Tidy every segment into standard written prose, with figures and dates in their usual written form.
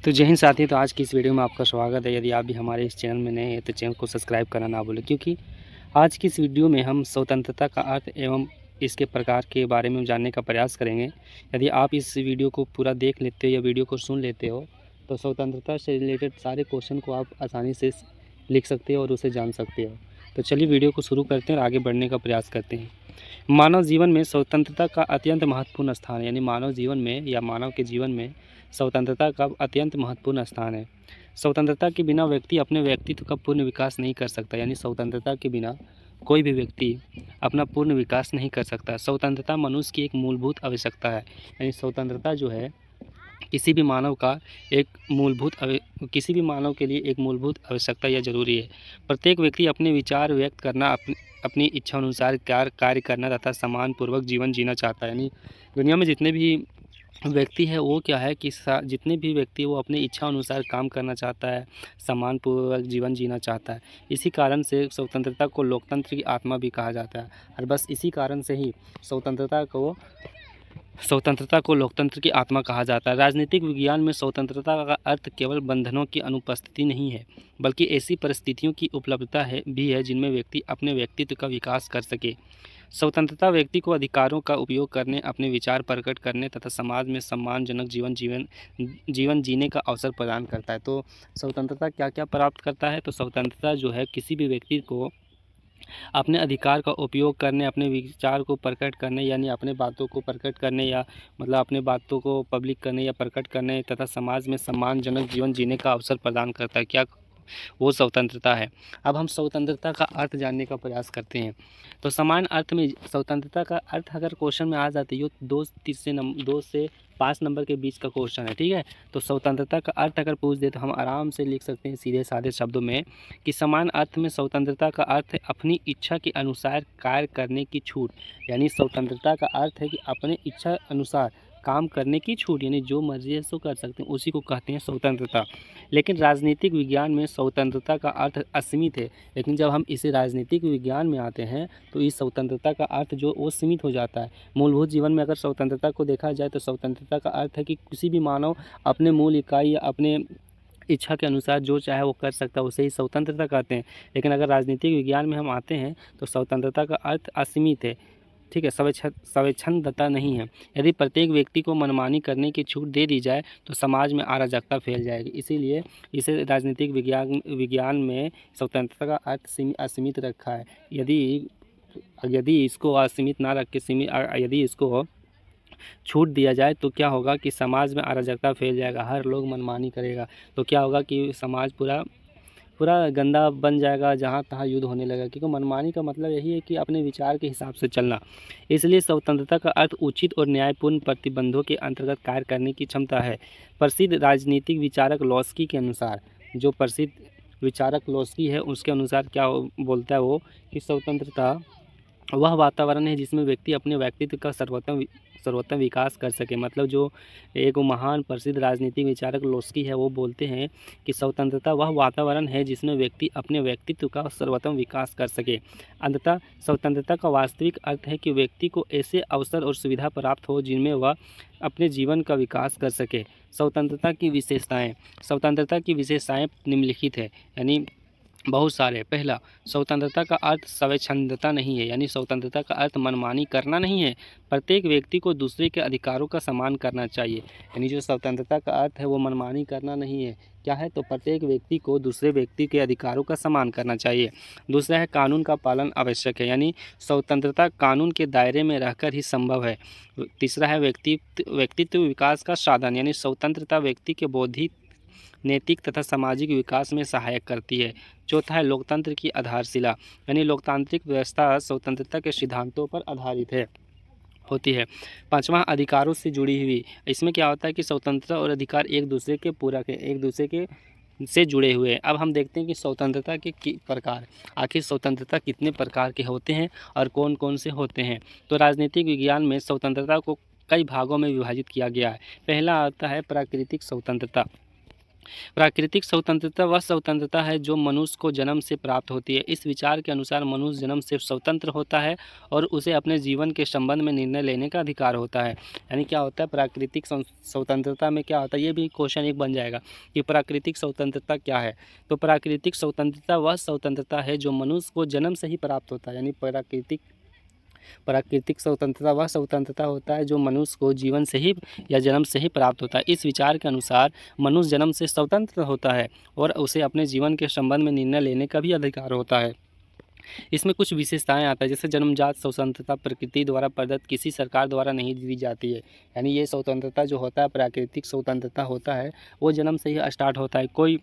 तो जय हिंद साथी। तो आज की इस वीडियो में आपका स्वागत है। यदि आप भी हमारे इस चैनल में नए हैं तो चैनल को सब्सक्राइब करना ना भूलें, क्योंकि आज की इस वीडियो में हम स्वतंत्रता का अर्थ एवं इसके प्रकार के बारे में जानने का प्रयास करेंगे। यदि आप इस वीडियो को पूरा देख लेते हो या वीडियो को सुन लेते हो तो स्वतंत्रता से रिलेटेड सारे क्वेश्चन को आप आसानी से लिख सकते हो और उसे जान सकते हो। तो चलिए वीडियो को शुरू करते हैं और आगे बढ़ने का प्रयास करते हैं। मानव जीवन में स्वतंत्रता का अत्यंत महत्वपूर्ण स्थान है। यानी मानव जीवन में या मानव के जीवन में स्वतंत्रता का अत्यंत महत्वपूर्ण स्थान है। स्वतंत्रता के बिना व्यक्ति अपने व्यक्तित्व का पूर्ण विकास नहीं कर सकता। यानी स्वतंत्रता के बिना कोई भी व्यक्ति अपना पूर्ण विकास नहीं कर सकता। स्वतंत्रता मनुष्य की एक मूलभूत आवश्यकता है। यानी स्वतंत्रता जो है किसी भी मानव का एक किसी भी मानव के लिए एक मूलभूत आवश्यकता या ज़रूरी है। प्रत्येक व्यक्ति अपने विचार व्यक्त करना, अपनी इच्छा अनुसार कार्य करना तथा सम्मानपूर्वक जीवन जीना चाहता है। यानी दुनिया में जितने भी व्यक्ति है वो क्या है कि जितने भी व्यक्ति वो अपनी इच्छा अनुसार काम करना चाहता है, सम्मानपूर्वक जीवन जीना चाहता है। इसी कारण से स्वतंत्रता को लोकतंत्र की आत्मा भी कहा जाता है। और बस इसी कारण से ही स्वतंत्रता को लोकतंत्र की आत्मा कहा जाता है। राजनीतिक विज्ञान में स्वतंत्रता का अर्थ केवल बंधनों की अनुपस्थिति नहीं है, बल्कि ऐसी परिस्थितियों की उपलब्धता भी है जिनमें व्यक्ति अपने व्यक्तित्व का विकास कर सके। स्वतंत्रता व्यक्ति को अधिकारों का उपयोग करने, अपने विचार प्रकट करने तथा समाज में सम्मानजनक जीवन जीने का अवसर प्रदान करता है। तो स्वतंत्रता क्या क्या प्राप्त करता है? तो स्वतंत्रता जो है किसी भी व्यक्ति को अपने अधिकार का उपयोग करने, अपने विचार को प्रकट करने, यानी अपने बातों को प्रकट करने या मतलब अपने बातों को पब्लिक करने या प्रकट करने तथा समाज में सम्मानजनक जीवन जीने का अवसर प्रदान करता है। क्या वो स्वतंत्रता है? अब हम स्वतंत्रता का अर्थ जानने का प्रयास करते हैं। तो समान अर्थ में स्वतंत्रता का अर्थ अगर क्वेश्चन में आ जाती है, 2 से 5 नंबर के बीच का क्वेश्चन है, ठीक है। तो स्वतंत्रता का अर्थ अगर पूछ दे तो हम आराम से लिख सकते हैं सीधे साधे शब्दों में कि समान अर्थ में स्वतंत्रता का अर्थ है अपनी इच्छा के अनुसार कार्य करने की छूट। यानी स्वतंत्रता का अर्थ है कि अपने इच्छा अनुसार काम करने की छूट, यानी जो मर्जी है सो कर सकते हैं, उसी को कहते हैं स्वतंत्रता। लेकिन राजनीतिक विज्ञान में स्वतंत्रता का अर्थ असीमित है। लेकिन जब हम इसे राजनीतिक विज्ञान में आते हैं तो इस स्वतंत्रता का अर्थ जो वो सीमित हो जाता है। मूलभूत जीवन में अगर स्वतंत्रता को देखा जाए तो स्वतंत्रता का अर्थ है कि किसी भी मानव अपने मूल इकाई या अपने इच्छा के अनुसार जो चाहे वो कर सकता है, उसे ही स्वतंत्रता कहते हैं। लेकिन अगर राजनीतिक विज्ञान में हम आते हैं तो स्वतंत्रता का अर्थ असीमित है, ठीक है, स्वच्छंदता नहीं है। यदि प्रत्येक व्यक्ति को मनमानी करने की छूट दे दी जाए तो समाज में अराजकता फैल जाएगी। इसीलिए इसे राजनीतिक विज्ञान में स्वतंत्रता का अर्थ असीमित रखा है। यदि इसको असीमित ना रख के यदि इसको छूट दिया जाए तो क्या होगा कि समाज में अराजकता फैल जाएगा, हर लोग मनमानी करेगा। तो क्या होगा कि समाज पूरा गंदा बन जाएगा, जहाँ तहाँ युद्ध होने लगेगा। क्योंकि मनमानी का मतलब यही है कि अपने विचार के हिसाब से चलना। इसलिए स्वतंत्रता का अर्थ उचित और न्यायपूर्ण प्रतिबंधों के अंतर्गत कार्य करने की क्षमता है। प्रसिद्ध राजनीतिक विचारक लॉस्की के अनुसार, जो प्रसिद्ध विचारक लॉस्की है उसके अनुसार क्या बोलता है वो कि स्वतंत्रता वह वातावरण है जिसमें व्यक्ति अपने व्यक्तित्व का सर्वोत्तम विकास कर सके। मतलब जो एक महान प्रसिद्ध राजनीतिक विचारक लोस्की है वो बोलते हैं कि स्वतंत्रता वह वातावरण है जिसमें व्यक्ति अपने व्यक्तित्व का सर्वोत्तम विकास कर सके। अंततः स्वतंत्रता का वास्तविक अर्थ है कि व्यक्ति को ऐसे अवसर और सुविधा प्राप्त हो जिनमें वह अपने जीवन का विकास कर सके। स्वतंत्रता की विशेषताएं निम्नलिखित है, यानी बहुत सारे। पहला, स्वतंत्रता का अर्थ स्वच्छंदता नहीं है। यानी स्वतंत्रता का अर्थ मनमानी करना नहीं है। प्रत्येक व्यक्ति को दूसरे के अधिकारों का सम्मान करना चाहिए। यानी जो स्वतंत्रता का अर्थ है वो मनमानी करना नहीं है। क्या है? तो प्रत्येक व्यक्ति को दूसरे व्यक्ति के अधिकारों का सम्मान करना चाहिए। दूसरा है कानून का पालन आवश्यक है। यानी स्वतंत्रता कानून के दायरे में रहकर ही संभव है। तीसरा है व्यक्तित्व विकास का साधन। यानी स्वतंत्रता व्यक्ति के बौद्धिक, नैतिक तथा सामाजिक विकास में सहायक करती है। चौथा है लोकतंत्र की आधारशिला। यानी लोकतांत्रिक व्यवस्था स्वतंत्रता के सिद्धांतों पर आधारित होती है। पांचवा, अधिकारों से जुड़ी हुई। इसमें क्या होता है कि स्वतंत्रता और अधिकार एक दूसरे के पूरक है, एक दूसरे के से जुड़े हुए हैं। अब हम देखते हैं कि स्वतंत्रता के प्रकार, आखिर स्वतंत्रता कितने प्रकार के होते हैं और कौन कौन से होते हैं। तो राजनीतिक विज्ञान में स्वतंत्रता को कई भागों में विभाजित किया गया है। पहला आता है प्राकृतिक स्वतंत्रता। प्राकृतिक स्वतंत्रता वह स्वतंत्रता है जो मनुष्य को जन्म से प्राप्त होती है। इस विचार के अनुसार मनुष्य जन्म से स्वतंत्र होता है और उसे अपने जीवन के संबंध में निर्णय लेने का अधिकार होता है। यानी क्या होता है प्राकृतिक स्वतंत्रता में, क्या होता है, ये भी क्वेश्चन एक बन जाएगा कि प्राकृतिक स्वतंत्रता क्या है। तो प्राकृतिक स्वतंत्रता वह स्वतंत्रता है जो मनुष्य को जन्म से ही प्राप्त होता है। यानी प्राकृतिक स्वतंत्रता वह स्वतंत्रता होता है जो मनुष्य को जीवन से ही या जन्म से ही प्राप्त होता है। इस विचार के अनुसार मनुष्य जन्म से स्वतंत्र होता है और उसे अपने जीवन के संबंध में निर्णय लेने का भी अधिकार होता है। इसमें कुछ विशेषताएं आता है, जैसे जन्मजात स्वतंत्रता प्रकृति द्वारा प्रदत्त किसी सरकार द्वारा नहीं दी जाती है। यानी ये स्वतंत्रता जो होता है, प्राकृतिक स्वतंत्रता होता है, वो जन्म से ही स्टार्ट होता है, कोई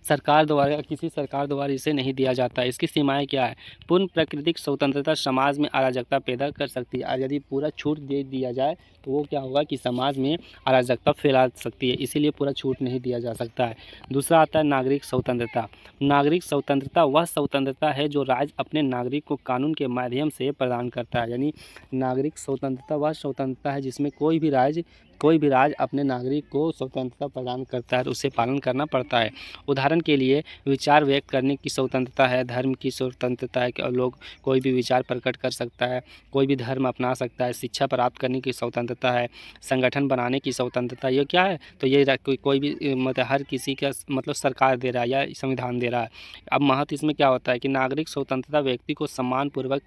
सरकार द्वारा, किसी सरकार द्वारा इसे नहीं दिया जाता है। इसकी सीमाएं क्या है? पूर्ण प्राकृतिक स्वतंत्रता समाज में अराजकता पैदा कर सकती है, और यदि पूरा छूट दे दिया जाए तो वो क्या होगा कि समाज में अराजकता फैला सकती है, इसीलिए पूरा छूट नहीं दिया जा सकता है। दूसरा आता है नागरिक स्वतंत्रता। नागरिक स्वतंत्रता वह स्वतंत्रता है जो राज्य अपने नागरिक को कानून के माध्यम से प्रदान करता है। यानी नागरिक स्वतंत्रता वह स्वतंत्रता है जिसमें कोई भी राज्य अपने नागरिक को स्वतंत्रता प्रदान करता है और उसे पालन करना पड़ता है। उदाहरण के लिए विचार व्यक्त करने की स्वतंत्रता है, धर्म की स्वतंत्रता है कि लोग कोई भी विचार प्रकट कर सकता है, कोई भी धर्म अपना सकता है, शिक्षा प्राप्त करने की स्वतंत्रता है, संगठन बनाने की स्वतंत्रता। ये क्या है? तो ये कोई भी मतलब हर किसी का मतलब सरकार दे रहा है या संविधान दे रहा है। अब महत्व इसमें क्या होता है कि नागरिक स्वतंत्रता व्यक्ति को सम्मानपूर्वक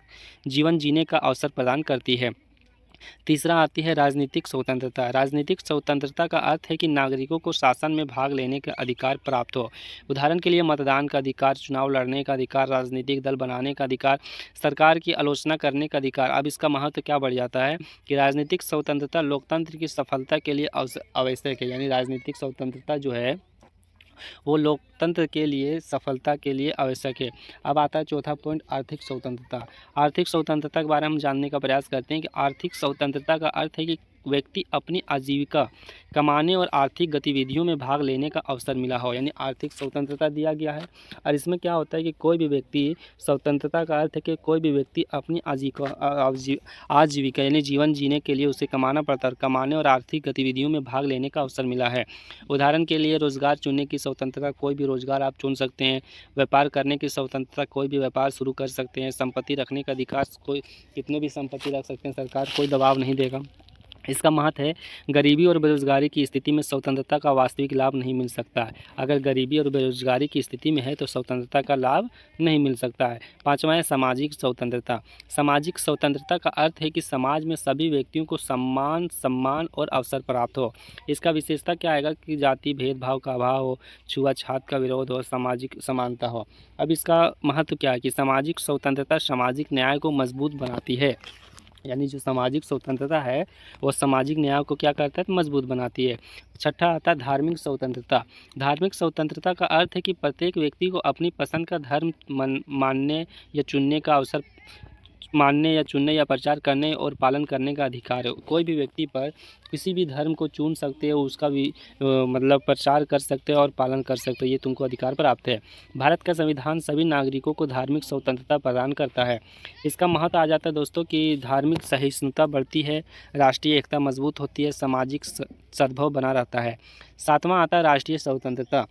जीवन जीने का अवसर प्रदान करती है। तीसरा आती है राजनीतिक स्वतंत्रता। राजनीतिक स्वतंत्रता का अर्थ है कि नागरिकों को शासन में भाग लेने का अधिकार प्राप्त हो। उदाहरण के लिए मतदान का अधिकार, चुनाव लड़ने का अधिकार, राजनीतिक दल बनाने का अधिकार, सरकार की आलोचना करने का अधिकार। अब इसका महत्व क्या बढ़ जाता है कि राजनीतिक स्वतंत्रता लोकतंत्र की सफलता के लिए आवश्यक है। यानी राजनीतिक स्वतंत्रता जो है वो लोकतंत्र के लिए, सफलता के लिए आवश्यक है। अब आता है चौथा पॉइंट, आर्थिक स्वतंत्रता। आर्थिक स्वतंत्रता के बारे में हम जानने का प्रयास करते हैं कि आर्थिक स्वतंत्रता का अर्थ है कि व्यक्ति अपनी आजीविका कमाने और आर्थिक गतिविधियों में भाग लेने का अवसर मिला हो। यानी आर्थिक स्वतंत्रता दिया गया है। और इसमें क्या होता है कि कोई भी व्यक्ति, स्वतंत्रता का अर्थ है कि कोई भी व्यक्ति अपनी आजीविका यानी जीवन जीने के लिए उसे कमाना पड़ता है, और कमाने और आर्थिक गतिविधियों में भाग लेने का अवसर मिला है। उदाहरण के लिए रोजगार चुनने की स्वतंत्रता, कोई भी रोजगार आप चुन सकते हैं। व्यापार करने की स्वतंत्रता, कोई भी व्यापार शुरू कर सकते हैं। संपत्ति रखने का अधिकार, कोई कितने भी संपत्ति रख सकते हैं, सरकार कोई दबाव नहीं देगा। इसका महत्व है गरीबी और बेरोजगारी की स्थिति में स्वतंत्रता का वास्तविक लाभ नहीं मिल सकता है। अगर गरीबी और बेरोजगारी की स्थिति में है तो स्वतंत्रता का लाभ नहीं मिल सकता है। पांचवा है सामाजिक स्वतंत्रता। सामाजिक स्वतंत्रता का अर्थ है कि समाज में सभी व्यक्तियों को सम्मान और अवसर प्राप्त हो। इसका विशेषता क्या आएगा कि जाति भेदभाव का अभाव हो, छुआछूत का विरोध हो, सामाजिक समानता हो। अब इसका महत्व क्या है कि सामाजिक स्वतंत्रता सामाजिक न्याय को मजबूत बनाती है। यानी जो सामाजिक स्वतंत्रता है वो सामाजिक न्याय को क्या करता है? तो मजबूत बनाती है। छठा आता है धार्मिक स्वतंत्रता। धार्मिक स्वतंत्रता का अर्थ है कि प्रत्येक व्यक्ति को अपनी पसंद का धर्म मानने या चुनने या प्रचार करने और पालन करने का अधिकार है। कोई भी व्यक्ति पर किसी भी धर्म को चुन सकते हो, उसका भी मतलब प्रचार कर सकते हो और पालन कर सकते हो, ये तुमको अधिकार प्राप्त है। भारत का संविधान सभी नागरिकों को धार्मिक स्वतंत्रता प्रदान करता है। इसका महत्व आ जाता है दोस्तों कि धार्मिक सहिष्णुता बढ़ती है, राष्ट्रीय एकता मजबूत होती है, सामाजिक सद्भाव बना रहता है। सातवां आता है राष्ट्रीय स्वतंत्रता।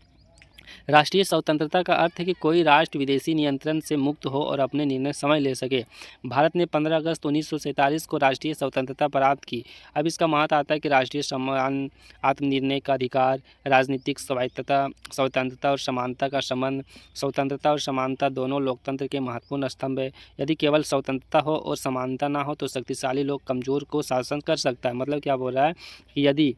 राष्ट्रीय स्वतंत्रता का अर्थ है कि कोई राष्ट्र विदेशी नियंत्रण से मुक्त हो और अपने निर्णय स्वयं ले सके। भारत ने 15 अगस्त 1947 को राष्ट्रीय स्वतंत्रता प्राप्त की। अब इसका महत्व आता है कि राष्ट्रीय सम्मान, आत्मनिर्णय का अधिकार, राजनीतिक स्वतंत्रता और समानता का संबंध। स्वतंत्रता और समानता दोनों लोकतंत्र के महत्वपूर्ण स्तंभ है। यदि केवल स्वतंत्रता हो और समानता ना हो तो शक्तिशाली लोग कमजोर को शासन कर सकता है। मतलब क्या बोल रहा है कि यदि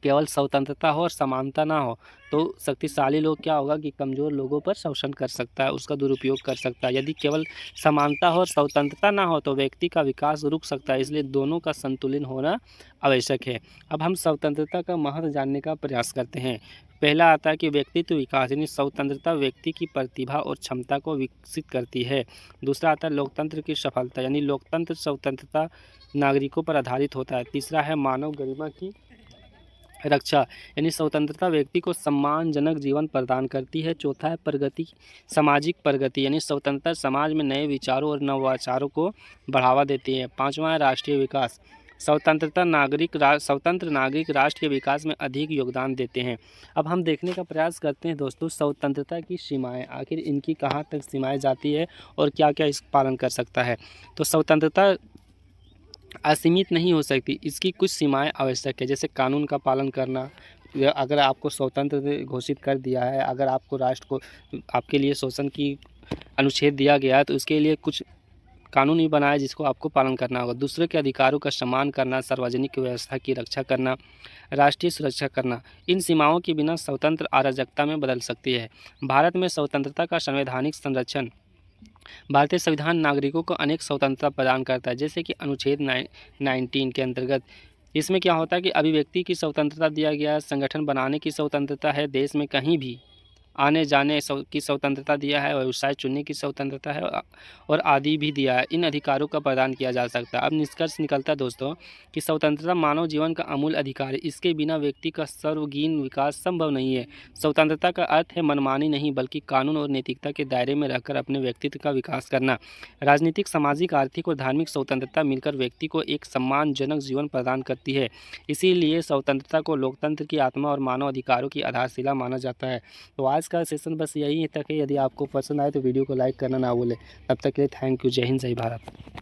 केवल स्वतंत्रता हो और समानता ना हो तो शक्तिशाली लोग क्या होगा कि कमज़ोर लोगों पर शोषण कर सकता है, उसका दुरुपयोग कर सकता है। यदि केवल समानता हो और स्वतंत्रता ना हो तो व्यक्ति का विकास रुक सकता है। इसलिए दोनों का संतुलन होना आवश्यक है। अब हम स्वतंत्रता का महत्व जानने का प्रयास करते हैं। पहला आता है कि व्यक्तित्व विकास, यानी स्वतंत्रता व्यक्ति की प्रतिभा और क्षमता को विकसित करती है। दूसरा आता है लोकतंत्र की सफलता, यानी लोकतंत्र स्वतंत्रता नागरिकों पर आधारित होता है। तीसरा है मानव गरिमा की रक्षा, यानी स्वतंत्रता व्यक्ति को सम्मानजनक जीवन प्रदान करती है। चौथा है प्रगति, सामाजिक प्रगति, यानी स्वतंत्रता समाज में नए विचारों और नवाचारों को बढ़ावा देती है। पांचवा है राष्ट्रीय विकास। स्वतंत्र नागरिक राष्ट्र के विकास में अधिक योगदान देते हैं। अब हम देखने का प्रयास करते हैं दोस्तों स्वतंत्रता की सीमाएं, आखिर इनकी कहाँ तक सीमाएं जाती है और क्या क्या इस पालन कर सकता है। तो स्वतंत्रता असीमित नहीं हो सकती, इसकी कुछ सीमाएं आवश्यक है, जैसे कानून का पालन करना। अगर आपको स्वतंत्र घोषित कर दिया है, अगर आपको राष्ट्र को आपके लिए शोषण की अनुच्छेद दिया गया है तो उसके लिए कुछ कानून ही बनाया जिसको आपको पालन करना होगा। दूसरे के अधिकारों का सम्मान करना, सार्वजनिक व्यवस्था की रक्षा करना, राष्ट्रीय सुरक्षा करना। इन सीमाओं के बिना स्वतंत्र अराजकता में बदल सकती है। भारत में स्वतंत्रता का संवैधानिक संरक्षण। भारतीय संविधान नागरिकों को अनेक स्वतंत्रता प्रदान करता है, जैसे कि अनुच्छेद 19 के अंतर्गत इसमें क्या होता है कि अभिव्यक्ति की स्वतंत्रता दिया गया है, संगठन बनाने की स्वतंत्रता है, देश में कहीं भी आने जाने की स्वतंत्रता दिया है, व्यवसाय चुनने की स्वतंत्रता है और आदि भी दिया है। इन अधिकारों का प्रदान किया जा सकता है। अब निष्कर्ष निकलता है दोस्तों कि स्वतंत्रता मानव जीवन का अमूल्य अधिकार है। इसके बिना व्यक्ति का सर्वगीण विकास संभव नहीं है। स्वतंत्रता का अर्थ है मनमानी नहीं, बल्कि कानून और नैतिकता के दायरे में रहकर अपने व्यक्तित्व का विकास करना। राजनीतिक, सामाजिक, आर्थिक और धार्मिक स्वतंत्रता मिलकर व्यक्ति को एक सम्मानजनक जीवन प्रदान करती है। इसीलिए स्वतंत्रता को लोकतंत्र की आत्मा और मानव अधिकारों की आधारशिला माना जाता है। तो आज का सेशन बस यही तक है। यदि आपको पसंद आए तो वीडियो को लाइक करना ना भूलें। तब तक के लिए थैंक यू। जय हिंद, जय भारत।